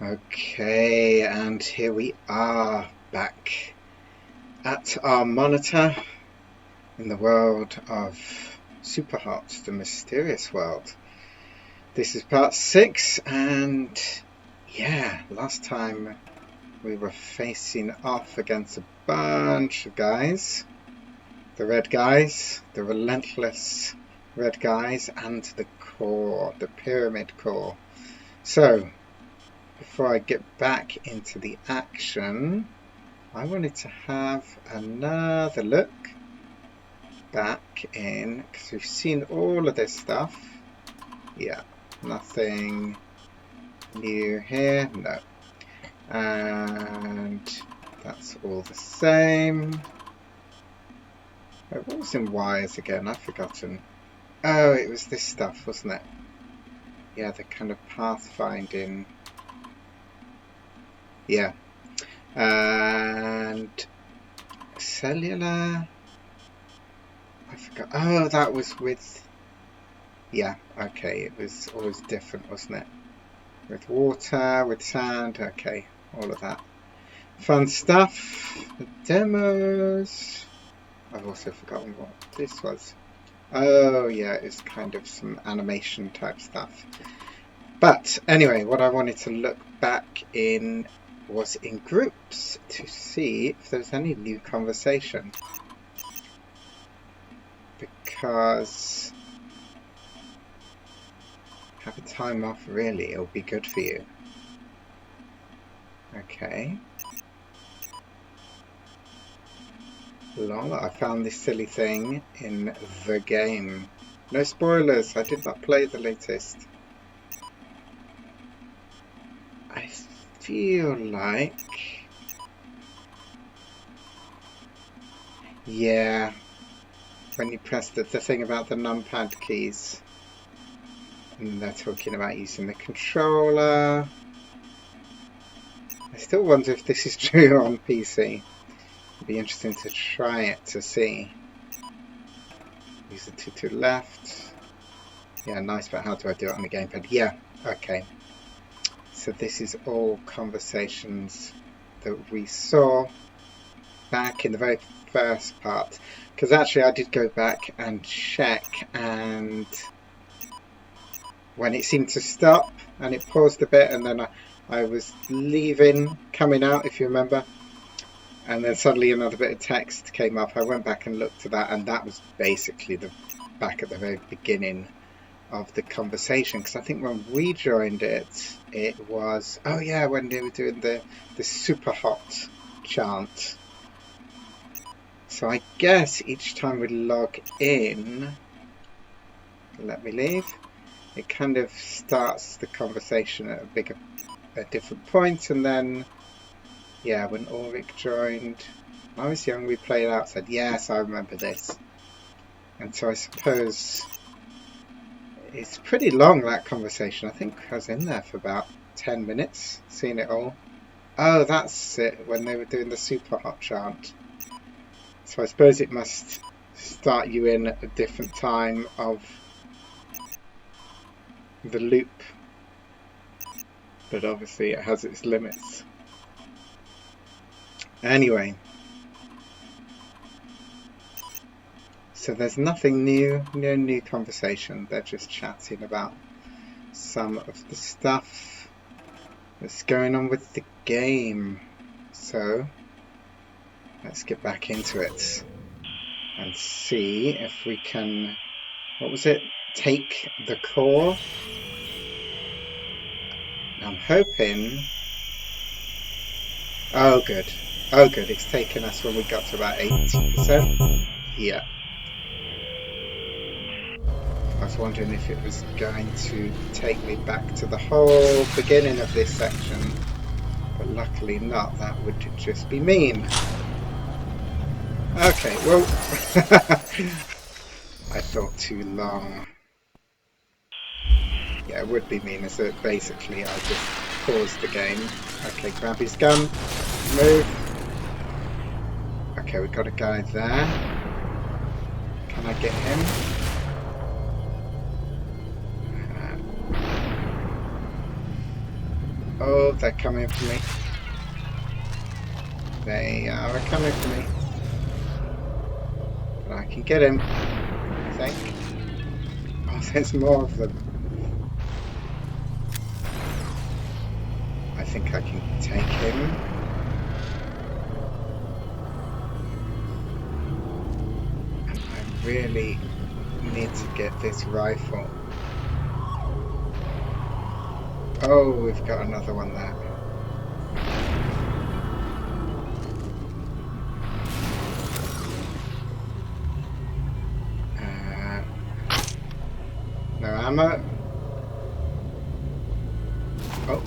Okay, and here we are back at our monitor in the world of Superhot, the mysterious world. This is part 6, and yeah, last time we were facing off against a bunch of guys. The red guys, the relentless red guys, and the core, the pyramid core. So, before I get back into the action, I wanted to have another look back in, because we've seen all of this stuff. Yeah, nothing new here, no. And that's all the same. Oh, what was in wires again? I've forgotten. Oh, it was this stuff, wasn't it? Yeah, the kind of pathfinding. Yeah. And cellular. I forgot. Oh, that was with. Yeah, okay. It was always different, wasn't it? With water, with sand. Okay, all of that. Fun stuff. The demos. I've also forgotten what this was. Oh, yeah, it's kind of some animation type stuff. But anyway, what I wanted to look back in was in groups to see if there's any new conversation. Because having time off, really, it'll be good for you. Okay. Lol, I found this silly thing in the game. No spoilers, I did not play the latest. I feel like... Yeah, when you press the thing about the numpad keys, and they're talking about using the controller. I still wonder if this is true on PC. It'd be interesting to try it to see. Use the two to left. Yeah, nice, but how do I do it on the gamepad? Yeah, okay. So this is all conversations that we saw back in the very first part. Because actually I did go back and check, and when it seemed to stop and it paused a bit, and then I was leaving, coming out, if you remember, and then suddenly another bit of text came up. I went back and looked at that, and that was basically the back at the very beginning of the conversation, because I think when we joined it, it was, oh yeah, when they were doing the Superhot chant. So I guess each time we log in, let me leave, it kind of starts the conversation at a different point, and then, yeah, when Ulrich joined, when I was young, we played outside. Yes, I remember this. And so I suppose it's pretty long, that conversation. I think I was in there for about 10 minutes, seeing it all. Oh, that's it, when they were doing the Superhot chant. So I suppose it must start you in at a different time of the loop. But obviously it has its limits. Anyway. So there's nothing new, no new conversation. They're just chatting about some of the stuff that's going on with the game. So let's get back into it and see if we can, what was it? Take the core. I'm hoping, oh good, it's taken us when we got to about 80%. Yeah. I was wondering if it was going to take me back to the whole beginning of this section, but luckily not. That would just be mean. Okay, well, I thought too long. Yeah, it would be mean, as it basically I just paused the game. Okay, grab his gun, move. Okay, we've got a guy there. Can I get him? Oh, they're coming for me. They are coming for me. But I can get him, I think. Oh, there's more of them. I think I can take him. And I really need to get this rifle. Oh, we've got another one there. No ammo. Oh,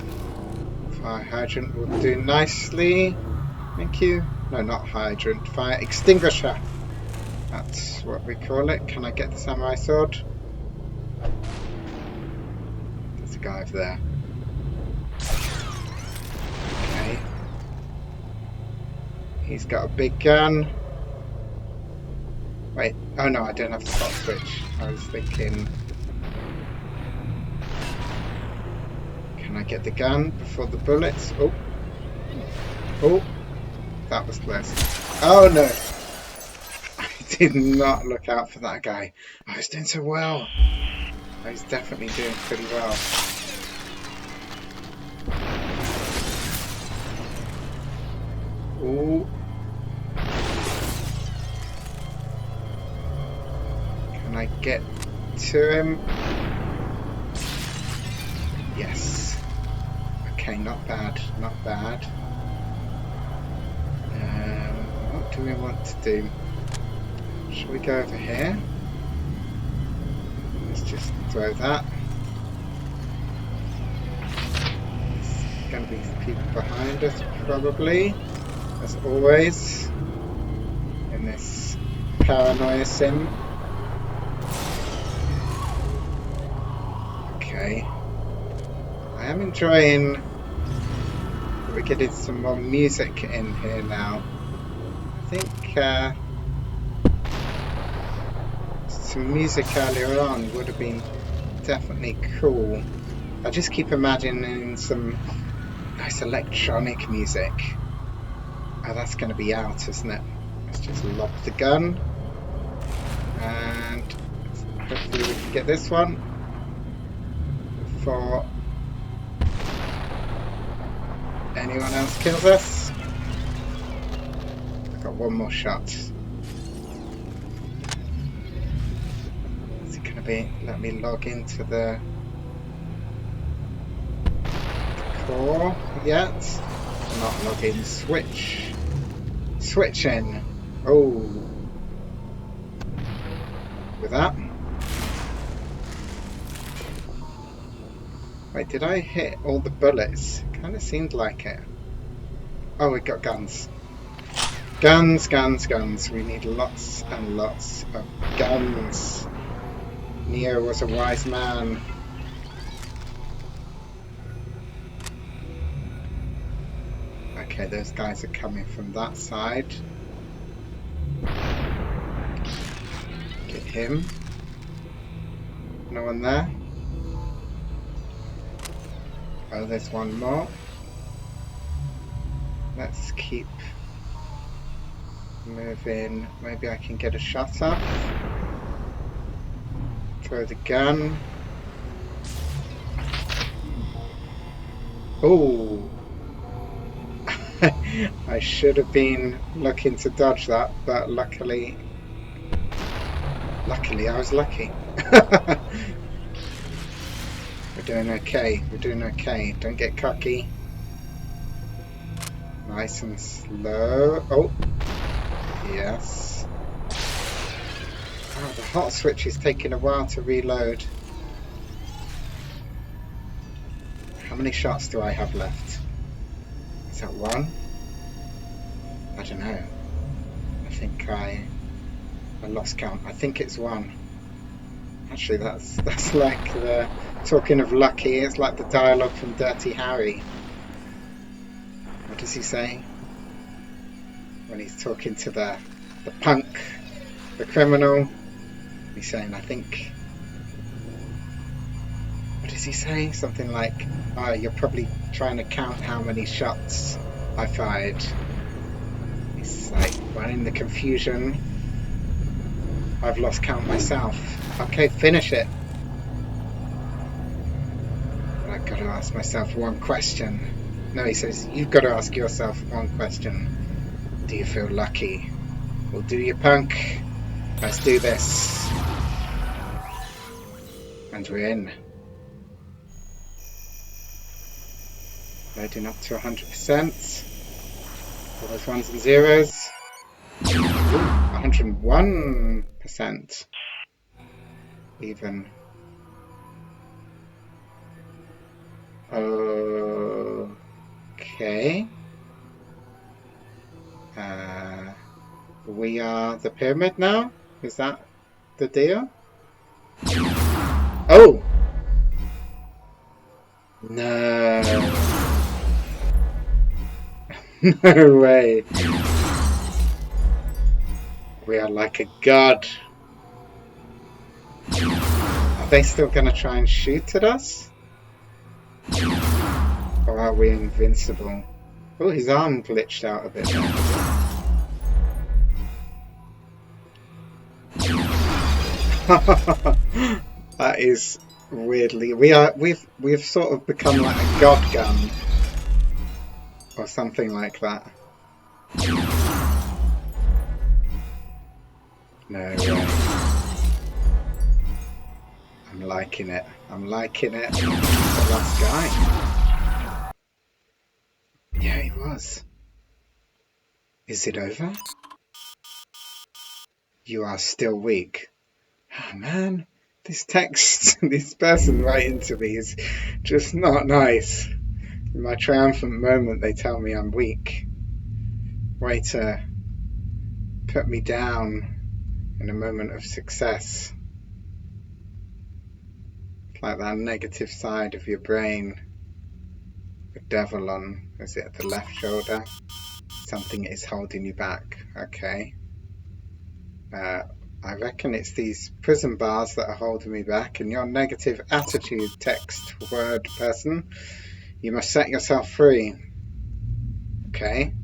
fire hydrant will do nicely. Thank you. No, not hydrant. Fire extinguisher. That's what we call it. Can I get the samurai sword? There's a guy over there. Okay. He's got a big gun. Wait. Oh no, I don't have the hot switch. I was thinking... Can I get the gun before the bullets? Oh. Oh. That was close. Oh no! I did not look out for that guy. I was doing so well. I was definitely doing pretty well. Ooh. Can I get to him? Yes. Okay, not bad, not bad. What do we want to do? Shall we go over here? Let's just throw that. There's going to be people behind us probably, as always, in this paranoia sim. Okay. I am enjoying that we're getting some more music in here now. I think some music earlier on would have been definitely cool. I just keep imagining some nice electronic music. Oh, that's going to be out, isn't it? Let's just lob the gun. And hopefully we can get this one before anyone else kills us. I've got one more shot. Is it going to be... Let me log into the core yet. Not log in. Switch. Switch in. Oh. With that. Wait, did I hit all the bullets? Kind of seemed like it. Oh, we got guns. Guns, guns, guns. We need lots and lots of guns. Neo was a wise man. Okay, those guys are coming from that side. Get him. No one there? Oh, there's one more. Let's keep moving. Maybe I can get a shot off. Throw the gun. Oh! I should have been looking to dodge that, but luckily I was lucky. We're doing okay, we're doing okay. Don't get cocky. Nice and slow. Oh, yes. Oh, the hot switch is taking a while to reload. How many shots do I have left? Is that one? I don't know. I think I lost count. I think it's one. Actually, that's like the talking of lucky. It's like the dialogue from Dirty Harry. What does he say when he's talking to the punk, the criminal? He's saying, I think What does he say? Something like, oh, you're probably trying to count how many shots I fired. It's like, well, in the confusion, I've lost count myself. Okay, finish it. But I've got to ask myself one question. No, he says, you've got to ask yourself one question. Do you feel lucky? Well, do you, punk? Let's do this. And we're in. Loading up to 100%. All those ones and zeros. Ooh, 101%. Even. Okay. We are the pyramid now? Is that the deal? Oh! No. No way. We are like a god. Are they still going to try and shoot at us? Or are we invincible? Oh, his arm glitched out a bit there. That is weirdly. We've sort of become like a god gun. Or something like that. No way. I'm liking it. I'm liking it. The last guy. Yeah, he was. Is it over? You are still weak. Oh, man, this text, this person writing to me is just not nice. In my triumphant moment, they tell me I'm weak. Way to put me down in a moment of success. It's like that negative side of your brain. The devil on, is it the left shoulder? Something is holding you back. Okay. I reckon it's these prison bars that are holding me back, and your negative attitude, text word person. You must set yourself free. Okay.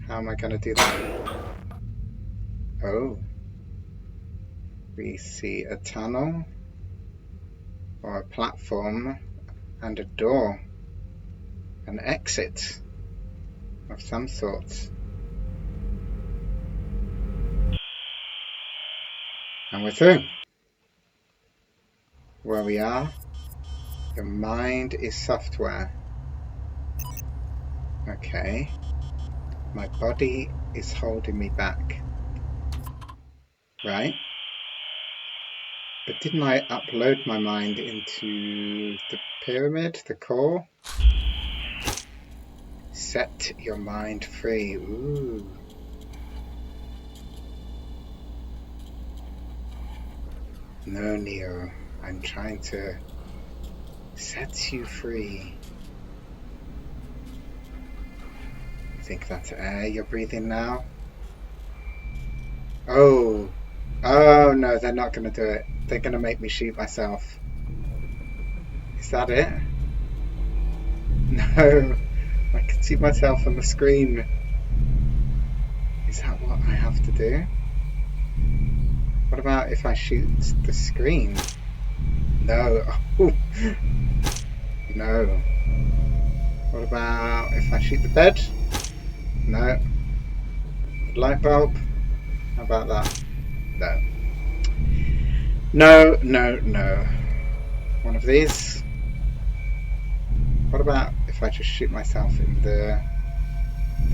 How am I going to do that? Oh. We see a tunnel, or a platform, and a door. An exit of some sort. And we're through. Where we are, your mind is software. Okay. My body is holding me back. Right. But didn't I upload my mind into the pyramid, the core? Set your mind free. Ooh. No, Neo. I'm trying to set you free. Think that's air you're breathing now? Oh. Oh no, they're not going to do it. They're going to make me shoot myself. Is that it? No. I can see myself on the screen. Is that what I have to do? What about if I shoot the screen? No. Oh. No. What about if I shoot the bed? No. The light bulb? How about that? No. No, no, no. One of these? What about if I just shoot myself in the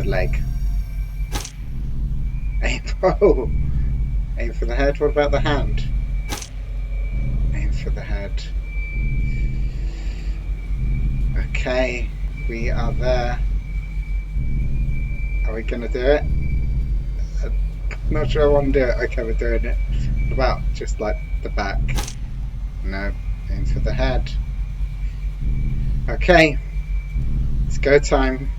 leg? Aim, oh, aim for the head. What about the hand? Aim for the head. Okay, we are there. Are we going to do it? I'm not sure I want to do it. Okay, we're doing it. What about just like the back? No, aim for the head. Okay, it's go time.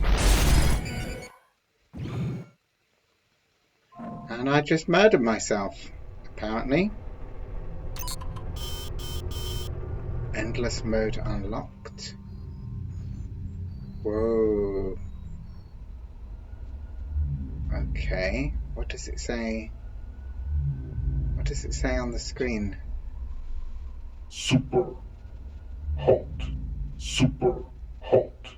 And I just murdered myself, apparently. Endless mode unlocked. Whoa. Okay. What does it say? What does it say on the screen? Super hot. Super hot.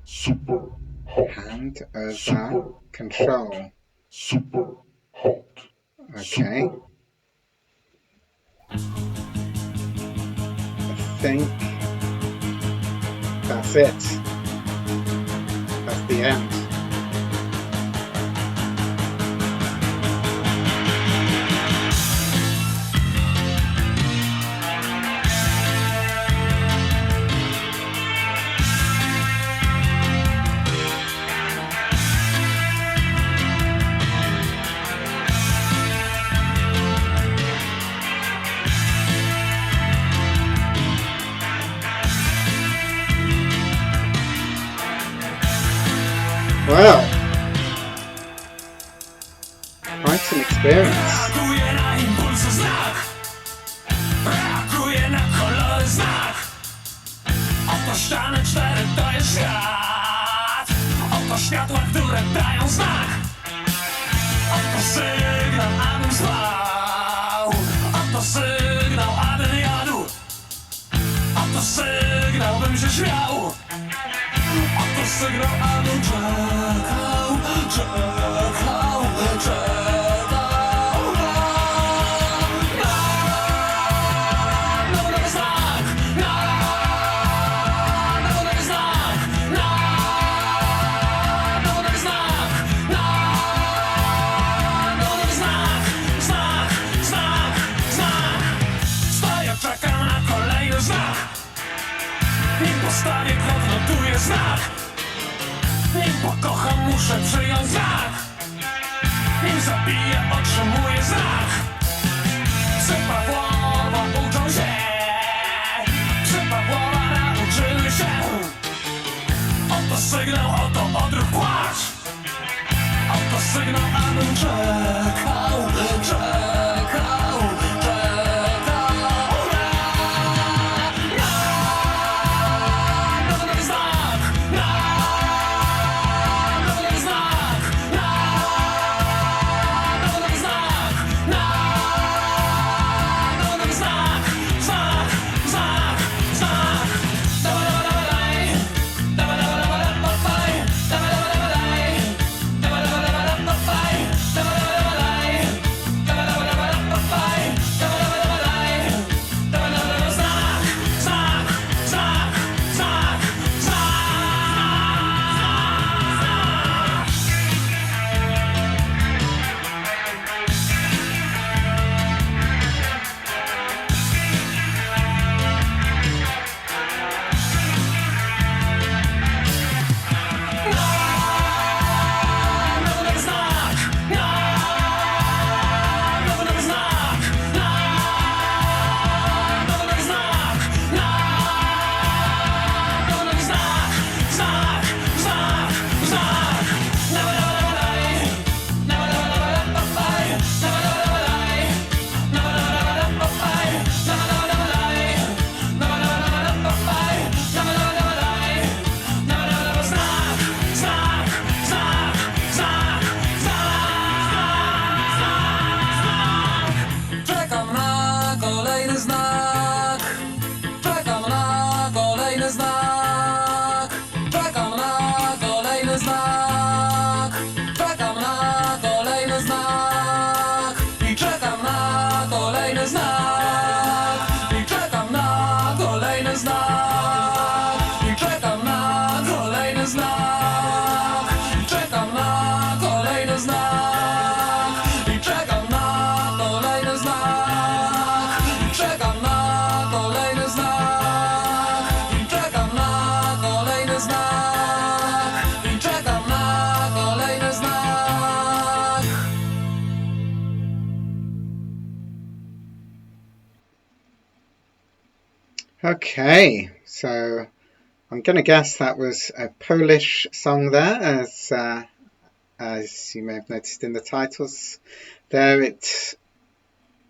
Super hot. Hand over Super control. hot. Super hot. Okay. I think that's it. That's the end. Well, quite an experience. Brakuje na impulsu znak, brakuje na kolory znak. Oto ściany 4 to jest świat. Oto światła, które dają znak. Oto sygnał, abym spał. Oto sygnał, abym jadł. Oto sygnał, bym się śmiał. Oto sygnał, abym czekał, czekał, czekał. Nim postawię krok, notuję znak. Nim pokocham, muszę przyjąć znak. Nim zabiję, otrzymuję znak. Psy Pawłowa uczą się. Psy Pawłowa nauczyły się. Oto sygnał, oto odruch płacz. Oto sygnał, abym czekał, czekał, czekał. Okay, so I'm going to guess that was a Polish song there, as you may have noticed in the titles there. It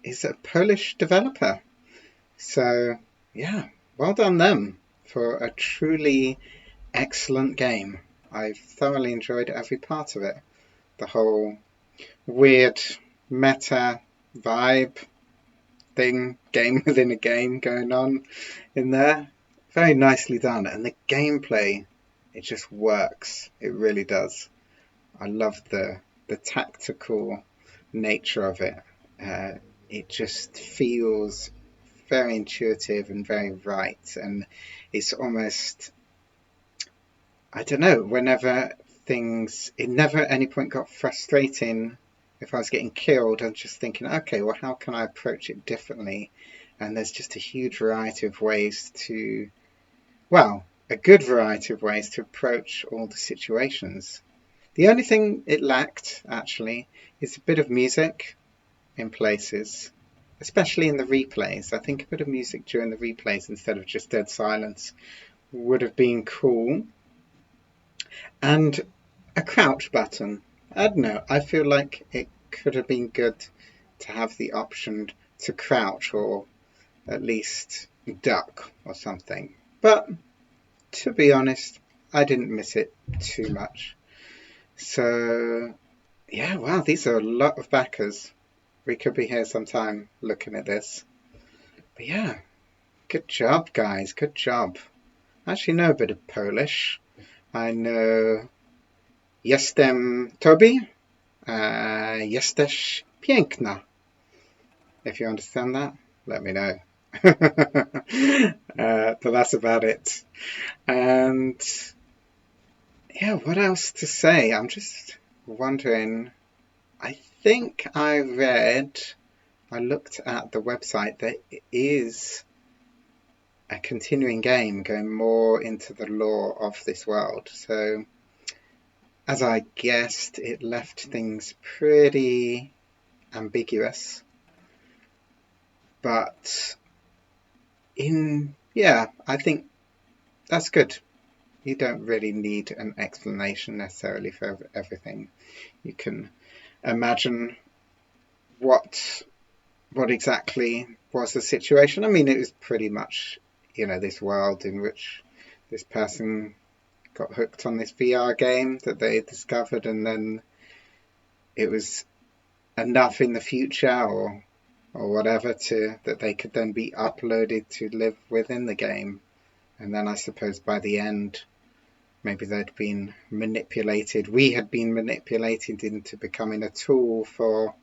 is a Polish developer. So yeah, well done them for a truly excellent game. I've thoroughly enjoyed every part of it. The whole weird meta vibe thing, game within a game going on in there. Very nicely done. And the gameplay, it just works. It really does. I love the tactical nature of it. It just feels very intuitive and very right. And it's almost, I don't know, whenever things, it never at any point got frustrating. If I was getting killed, I'm just thinking, okay, well, how can I approach it differently? And there's just a huge variety of ways to, well, a good variety of ways to approach all the situations. The only thing it lacked, actually, is a bit of music in places, especially in the replays. I think a bit of music during the replays instead of just dead silence would have been cool. And a crouch button. I don't know, I feel like it could have been good to have the option to crouch or at least duck or something. But to be honest, I didn't miss it too much. So yeah, wow, these are a lot of backers. We could be here sometime looking at this. But yeah, good job, guys. Good job. I actually know a bit of Polish. I know jestem Tobi, jesteś piękna. If you understand that, let me know. But that's about it. And yeah, what else to say? I'm just wondering. I think I looked at the website, there is a continuing game going more into the lore of this world. So, as I guessed, it left things pretty ambiguous. But I think that's good. You don't really need an explanation necessarily for everything. You can imagine what exactly was the situation. I mean, it was pretty much, this world in which this person got hooked on this VR game that they discovered, and then it was enough in the future or whatever that they could then be uploaded to live within the game. And then I suppose by the end, maybe they'd been manipulated. We had been manipulated into becoming a tool for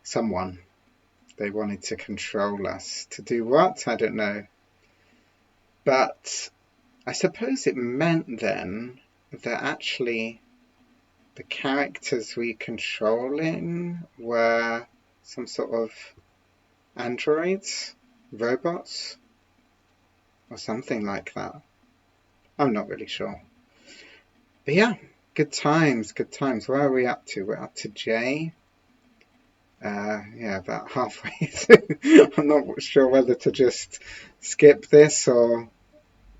someone. They wanted to control us. To do what? I don't know. But I suppose it meant then that actually the characters we controlling were some sort of androids, robots, or something like that. I'm not really sure. But yeah, good times, good times. Where are we up to? We're up to J. Yeah, about halfway through. I'm not sure whether to just skip this or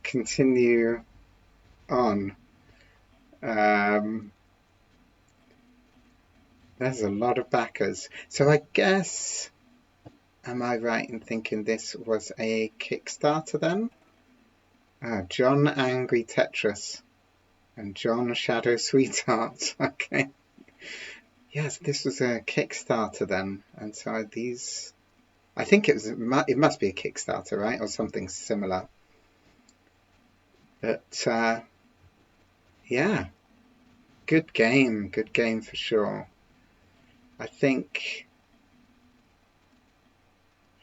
continue on. There's a lot of backers. So I guess, am I right in thinking this was a Kickstarter then? John Angry Tetris and John Shadow Sweetheart. Okay. Yes, this was a Kickstarter then. And so these, I think it must be a Kickstarter, right? Or something similar. But yeah, good game for sure. I think,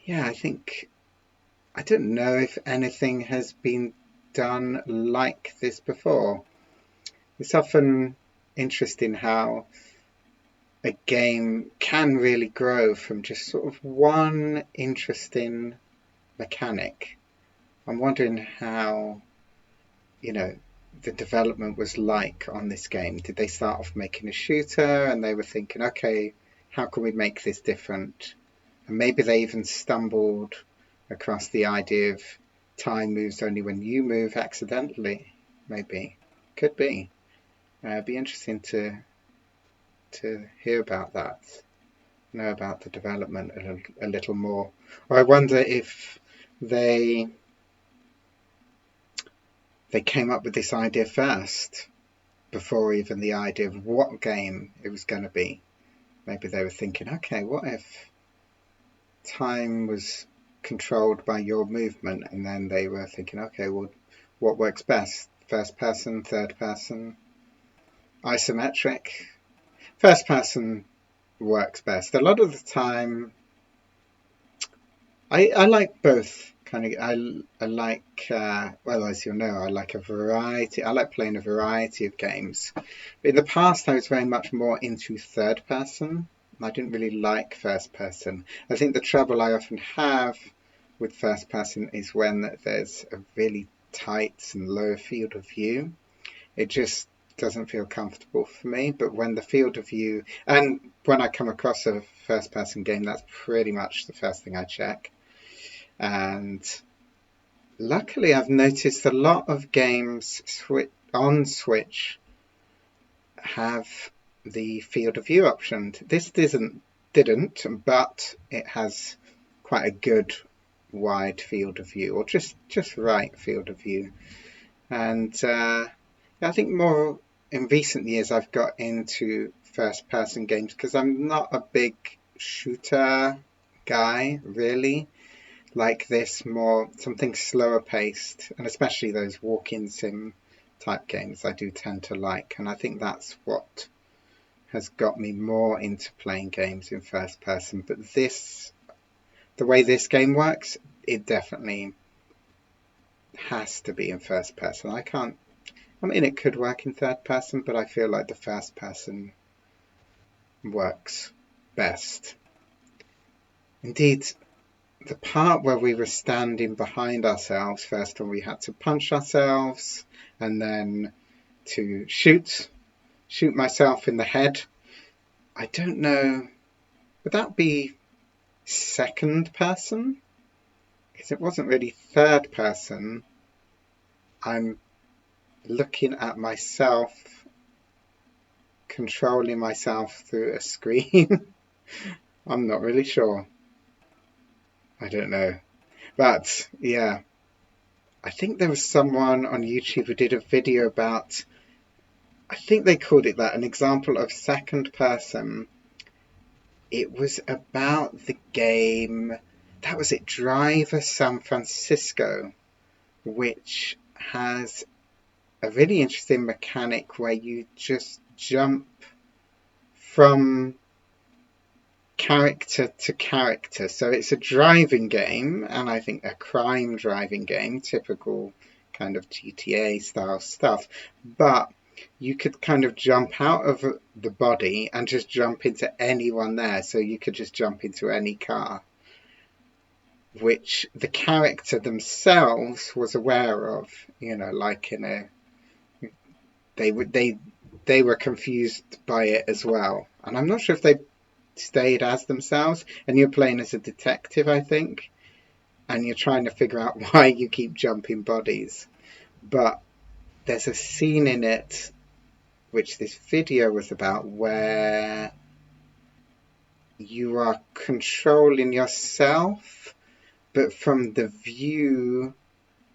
I don't know if anything has been done like this before. It's often interesting how a game can really grow from just sort of one interesting mechanic. I'm wondering how, the development was like on this game. Did they start off making a shooter and they were thinking, okay, how can we make this different? And maybe they even stumbled across the idea of time moves only when you move accidentally. Maybe. Could be. It'd be interesting to hear about that, know about the development a little more. Or I wonder if they they came up with this idea first, before even the idea of what game it was going to be. Maybe they were thinking, okay, what if time was controlled by your movement? And then they were thinking, okay, well, what works best? First person, third person, isometric? First person works best. A lot of the time, I like both. I like, well, as you'll know, I like a variety. I like playing a variety of games. But in the past, I was very much more into third person. I didn't really like first person. I think the trouble I often have with first person is when there's a really tight and low field of view. It just doesn't feel comfortable for me. But when the field of view, and when I come across a first person game, that's pretty much the first thing I check. And luckily, I've noticed a lot of games on Switch have the field of view option. This didn't, but it has quite a good wide field of view, or just right field of view. And I think more in recent years I've got into first person games because I'm not a big shooter guy, really. Like this, more something slower paced, and especially those walk-in sim type games I do tend to like, and I think that's what has got me more into playing games in first person. But the way this game works, it definitely has to be in first person. I mean, it could work in third person, but I feel like the first person works best. Indeed, the part where we were standing behind ourselves first, when we had to punch ourselves and then to shoot myself in the head, I don't know, would that be second person? Because it wasn't really third person. I'm looking at myself, controlling myself through a screen. I'm not really sure. I don't know. But yeah, I think there was someone on YouTube who did a video about, I think they called it that, an example of second person. It was about the game, that was it, Driver San Francisco, which has a really interesting mechanic where you just jump from character to character. So it's a driving game, and I think a crime driving game, typical kind of GTA style stuff, but you could kind of jump out of the body and just jump into anyone there. So you could just jump into any car, which the character themselves was aware of, like they were confused by it as well. And I'm not sure if they stayed as themselves, and you're playing as a detective, I think, and you're trying to figure out why you keep jumping bodies. But there's a scene in it which this video was about where you are controlling yourself but from the view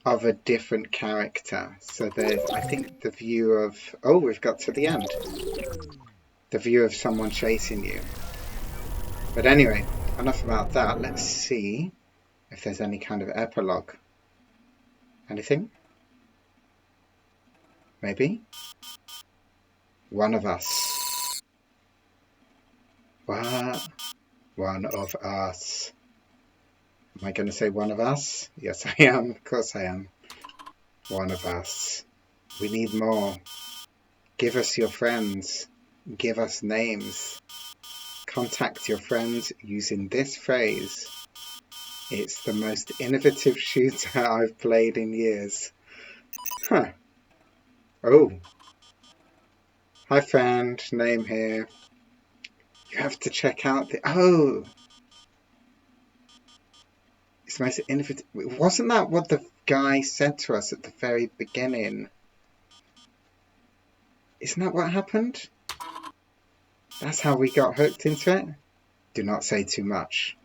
of a different character. So there's, I think, the view of, oh, we've got to the end, the view of someone chasing you. But anyway, enough about that. Let's see if there's any kind of epilogue. Anything? Maybe? One of us. What? One of us. Am I going to say one of us? Yes, I am. Of course I am. One of us. We need more. Give us your friends. Give us names. Contact your friends using this phrase. It's the most innovative shooter I've played in years. Huh. Oh. Hi friend, name here. You have to check out the... Oh! It's the most innovative... Wasn't that what the guy said to us at the very beginning? Isn't that what happened? That's how we got hooked into it? Do not say too much.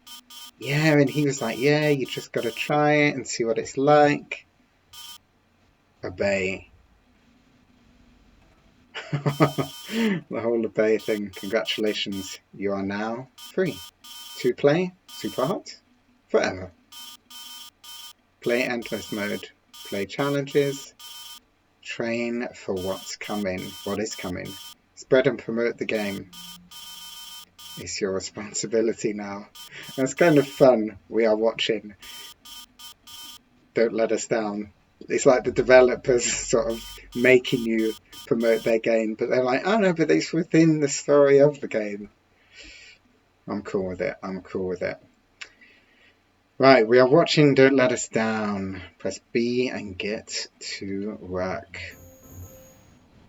Yeah, and he was like, yeah, you just got to try it and see what it's like. obey. The whole obey thing. Congratulations, you are now free to play Superhot forever. Play endless mode, play challenges, train for what's coming, what is coming. Spread and promote the game. It's your responsibility now. That's kind of fun. We are watching. Don't let us down. It's like the developers sort of making you promote their game, but they're like, oh no, but it's within the story of the game. I'm cool with it. I'm cool with it. Right, we are watching Don't Let Us Down. Press B and get to work.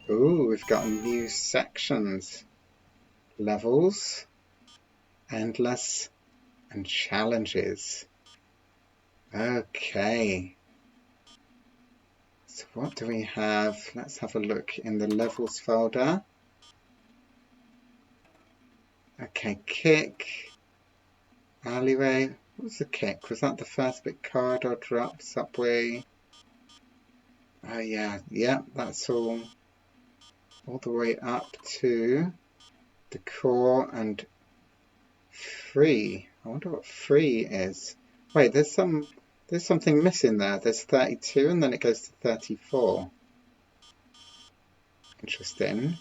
Ooh, we've got new sections. Levels, endless, and challenges. Okay. So what do we have? Let's have a look in the levels folder. Okay, kick, alleyway. What was the kick? Was that the first bit? Corridor drop, subway. Oh yeah, that's all the way up to the core and free. I wonder what free is. Wait, there's something missing there. There's 32 and then it goes to 34. Interesting.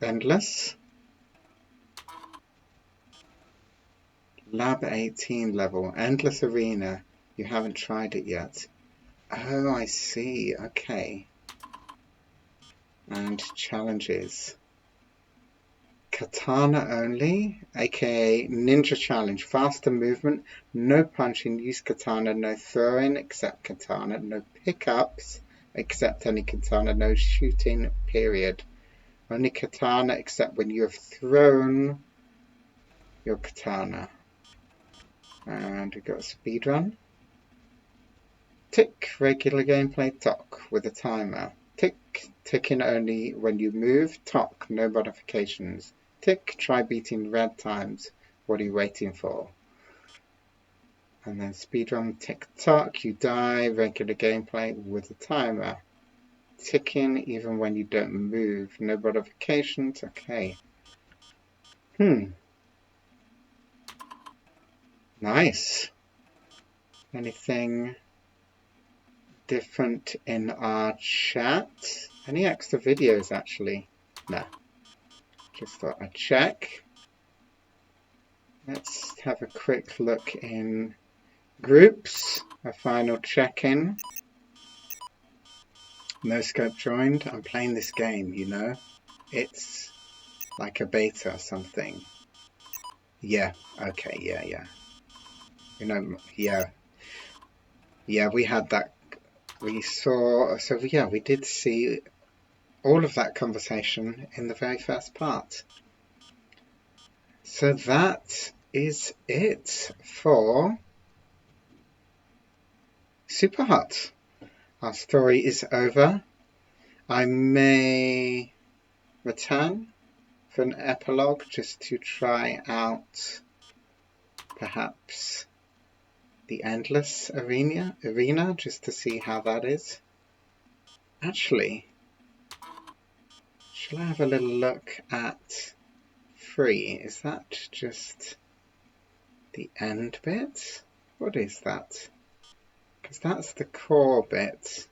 Endless. Lab 18 level. Endless arena. You haven't tried it yet. Oh, I see. Okay. And challenges. Katana only, aka Ninja Challenge. Faster movement, no punching, use katana, no throwing except katana, no pickups except any katana, no shooting, period. Only katana except when you have thrown your katana. And we've got a speed run. Tick, regular gameplay, talk with a timer. Tick, ticking only when you move, talk, no modifications. Tick, try beating red times. What are you waiting for? And then speedrun, tick tock, you die, regular gameplay with a timer. Ticking even when you don't move, no modifications, okay. Nice. Anything different in our chat? Any extra videos actually? No. Just thought I'd check. Let's have a quick look in groups. A final check-in. No scope joined. I'm playing this game, you know. It's like a beta or something. Yeah, okay, yeah. You know, yeah, we had that. We saw, so yeah, we did see all of that conversation in the very first part. So that is it for Superhot. Our story is over. I may return for an epilogue just to try out perhaps the endless arena just to see how that is. Actually, shall I have a little look at free? Is that just the end bit? What is that? Because that's the core bit.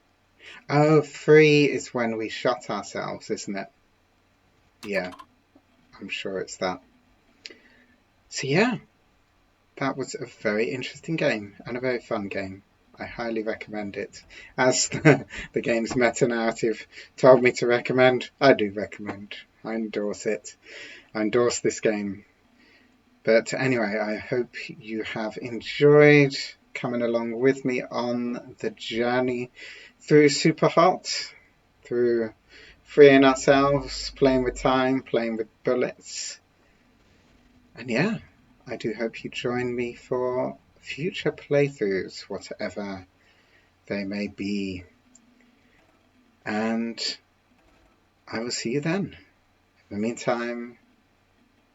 Oh, free is when we shot ourselves, isn't it? Yeah, I'm sure it's that. So yeah, that was a very interesting game and a very fun game. I highly recommend it. As the game's meta-narrative told me to recommend, I do recommend. I endorse it. I endorse this game. But anyway, I hope you have enjoyed coming along with me on the journey through Superhot, through freeing ourselves, playing with time, playing with bullets. And yeah, I do hope you join me for future playthroughs, whatever they may be. And I will see you then. In the meantime,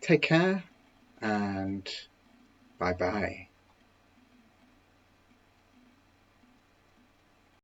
take care and bye-bye.